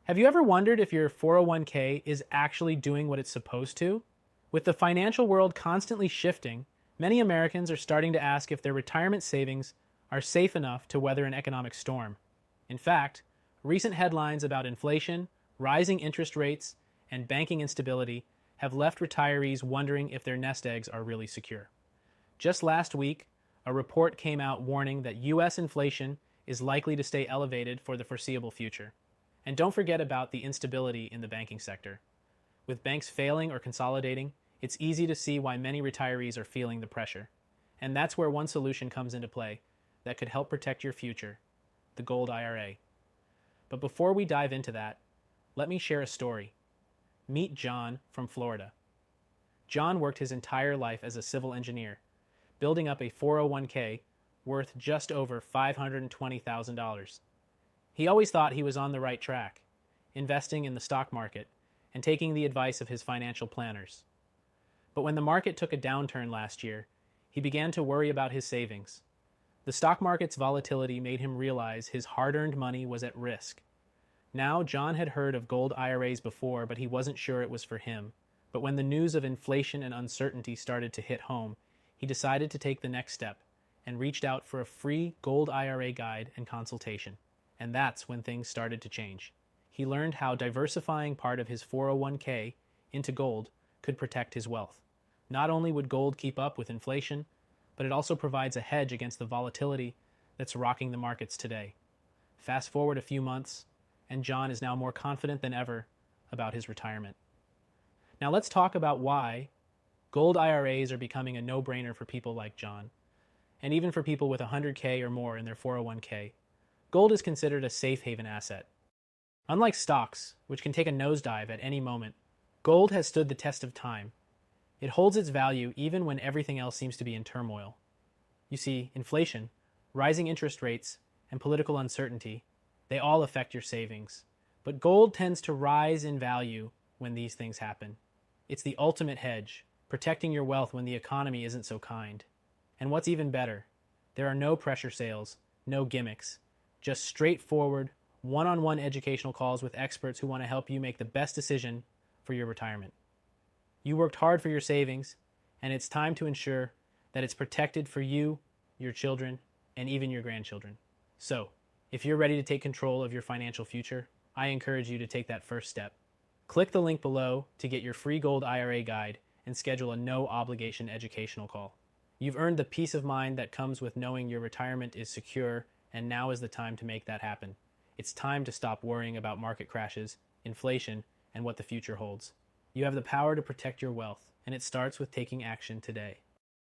Have you ever wondered if your 401k is actually doing what it's supposed to? With the financial world constantly shifting, many Americans are starting to ask if their retirement savings are safe enough to weather an economic storm. In fact, recent headlines about inflation, rising interest rates, and banking instability have left retirees wondering if their nest eggs are really secure. Just last week, a report came out warning that U.S. inflation is likely to stay elevated for the foreseeable future. And don't forget about the instability in the banking sector. With banks failing or consolidating, it's easy to see why many retirees are feeling the pressure. And that's where one solution comes into play that could help protect your future: the Gold IRA. But before we dive into that, let me share a story. Meet John from Florida. John worked his entire life as a civil engineer, building up a 401k worth just over $520,000. He always thought he was on the right track, investing in the stock market and taking the advice of his financial planners. But when the market took a downturn last year, he began to worry about his savings. The stock market's volatility made him realize his hard-earned money was at risk. Now, John had heard of gold IRAs before, but he wasn't sure it was for him. But when the news of inflation and uncertainty started to hit home, he decided to take the next step and reached out for a free gold IRA guide and consultation. And that's when things started to change. He learned how diversifying part of his 401k into gold could protect his wealth. Not only would gold keep up with inflation, but it also provides a hedge against the volatility that's rocking the markets today. Fast forward a few months, and John is now more confident than ever about his retirement. Now let's talk about why gold IRAs are becoming a no-brainer for people like John, and even for people with 100k or more in their 401k. Gold is considered a safe haven asset. Unlike stocks, which can take a nosedive at any moment, gold has stood the test of time. It holds its value even when everything else seems to be in turmoil. You see, inflation, rising interest rates, and political uncertainty, they all affect your savings. But gold tends to rise in value when these things happen. It's the ultimate hedge, protecting your wealth when the economy isn't so kind. And what's even better, there are no pressure sales, no gimmicks, just straightforward, one-on-one educational calls with experts who want to help you make the best decision for your retirement. You worked hard for your savings, and it's time to ensure that it's protected for you, your children, and even your grandchildren. So, if you're ready to take control of your financial future, I encourage you to take that first step. Click the link below to get your free gold IRA guide and schedule a no-obligation educational call. You've earned the peace of mind that comes with knowing your retirement is secure, and now is the time to make that happen. It's time to stop worrying about market crashes, inflation, and what the future holds. You have the power to protect your wealth, and it starts with taking action today.